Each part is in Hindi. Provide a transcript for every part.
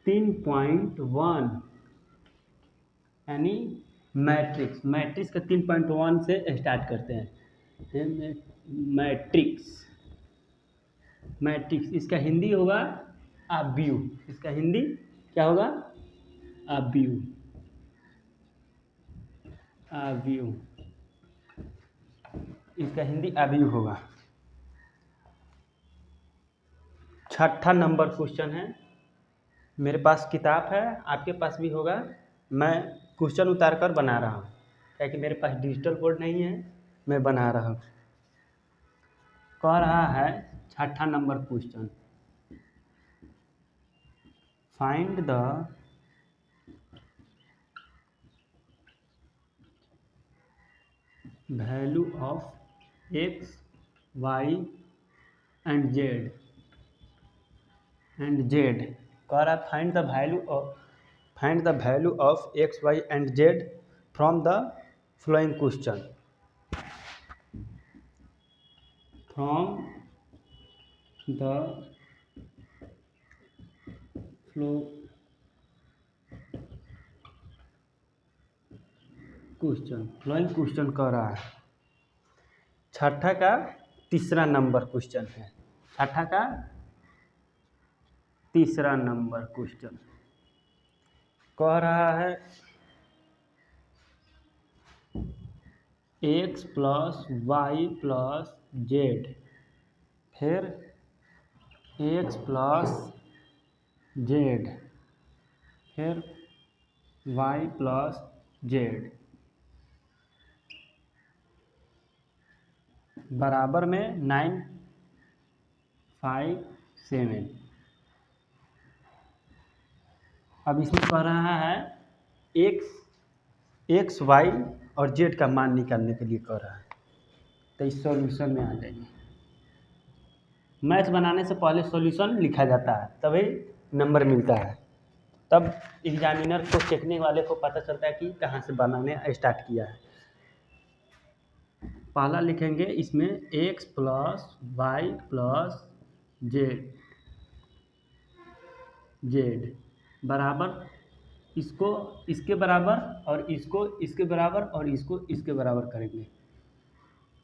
3.1 यानी मैट्रिक्स। मैट्रिक्स का 3.1 से स्टार्ट करते हैं। मैट्रिक्स, मैट्रिक्स इसका हिंदी होगा आव्यूह। इसका हिंदी क्या होगा? आव्यूह, आव्यूह। इसका हिंदी आव्यूह होगा। 6ठा नंबर क्वेश्चन है। मेरे पास किताब है, आपके पास भी होगा। मैं क्वेश्चन उतार कर बना रहा हूँ, क्योंकि मेरे पास डिजिटल बोर्ड नहीं है, मैं बना रहा हूँ। कह रहा है 6ठा नंबर question, find the value of x, y and z. कह रहा है find the value of x, y and z from the following question. From the following question कह रहा है। 6ठा का तीसरा नंबर क्वेश्चन है। 6ठा का तीसरा नंबर क्वेश्चन कह रहा है x plus y plus z, फिर एक्स प्लस जेड, फिर वाई प्लस जेड बराबर में 957। अब इसमें कह रहा है एक्स वाई और जेड का मान निकालने के लिए कह रहा है। तो इस सॉल्यूशन में आ जाइए। मैथ बनाने से पहले सॉल्यूशन लिखा जाता है, तभी नंबर मिलता है। तब एग्जामिनर को, चेकने वाले को पता चलता है कि कहाँ से बनाने स्टार्ट किया है। पहला लिखेंगे इसमें x plus y plus z बराबर, इसको इसके बराबर और इसको इसके बराबर और इसको इसके बराबर करेंगे,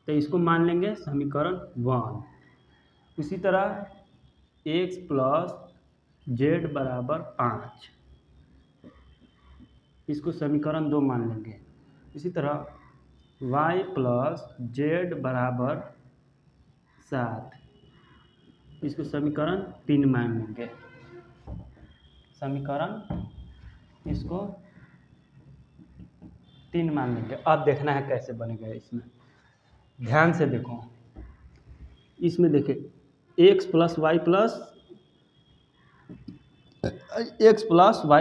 तो इसको मान लेंगे समीकरण 1। इसी तरह एक्स प्लस जेड बराबर 5, इसको समीकरण 2 मान लेंगे। इसी तरह y प्लस जेड बराबर 7, इसको समीकरण 3 मान लेंगे। समीकरण इसको 3 मान लेंगे। अब देखना है कैसे बनेगा। इसमें ध्यान से देखो, इसमें देखिए x plus y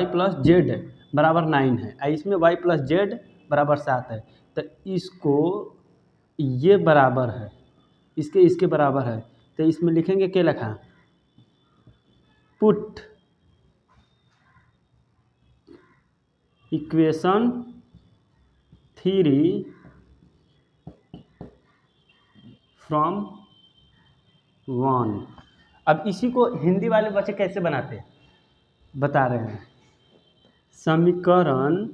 plus z बराबर 9 है, इसमें वाई प्लस जेड बराबर 7 है। तो इसको ये बराबर है, इसके बराबर है, तो इसमें लिखेंगे क्या लिखा? Put equation 3 from 1। अब इसी को हिंदी वाले बच्चे कैसे बनाते हैं बता रहे हैं। समीकरण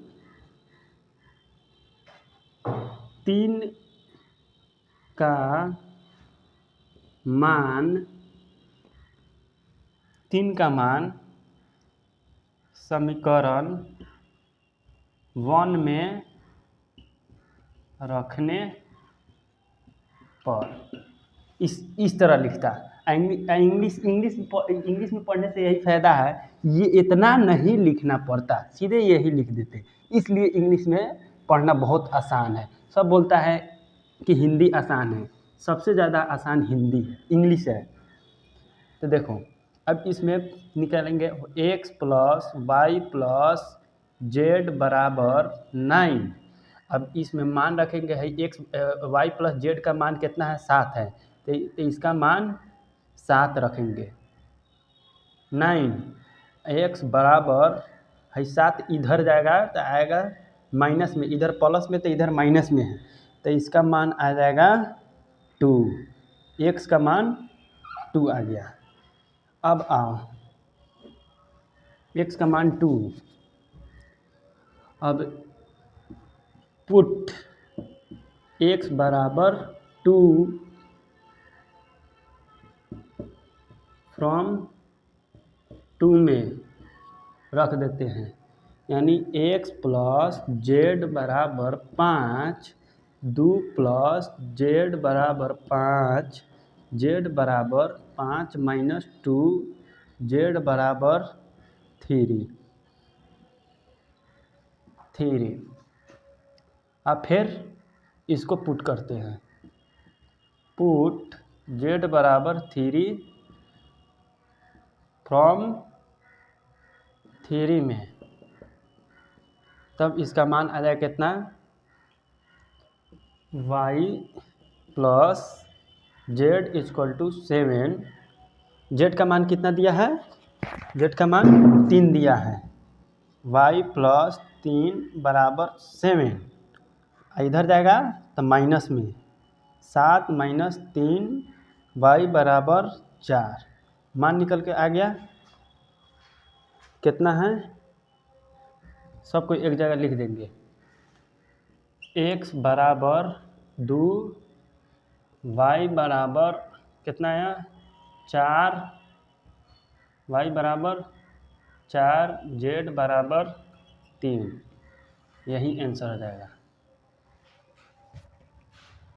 3 का मान समीकरण 1 में रखने पर इस तरह लिखता है। इंग्लिश में पढ़ने से यही फ़ायदा है, ये इतना नहीं लिखना पड़ता, सीधे यही लिख देते। इसलिए इंग्लिश में पढ़ना बहुत आसान है। सब बोलता है कि हिंदी आसान है, सबसे ज़्यादा आसान हिंदी है, इंग्लिश है। तो देखो अब इसमें निकालेंगे x plus y plus z बराबर 9। अब इसमें मान रखेंगे है एक्स वाई प्लस जेड का मान कितना है? 7 है, तो इसका मान 7 रखेंगे। 9 एक्स बराबर है 7, इधर जाएगा तो आएगा माइनस में, इधर प्लस में तो इधर माइनस में है, तो इसका मान आ जाएगा 2। एक्स का मान 2 आ गया। अब आओ x का मान 2। अब पुट x बराबर 2 फ्रॉम 2 में रख देते हैं, यानी x प्लस जेड बराबर 5, 2 प्लस जेड बराबर 5, जेड बराबर 5 माइनस 2, जेड बराबर 3। अब फिर इसको पुट करते हैं, पुट जेड बराबर 3 फ्रॉम 3 में, तब इसका मान आ जाएगा कितना, y plus z equal to 7। Z का मान कितना दिया है, जेड का मान 3 दिया है, y प्लस 3 बराबर 7। इधर जाएगा तो माइनस में 7 माइनस 3 y बराबर 4। मान निकल के आ गया, कितना है, सबको एक जगह लिख देंगे। x बराबर 2, y बराबर कितना है 4, y बराबर 4, z बराबर 3। यही आंसर आ जाएगा।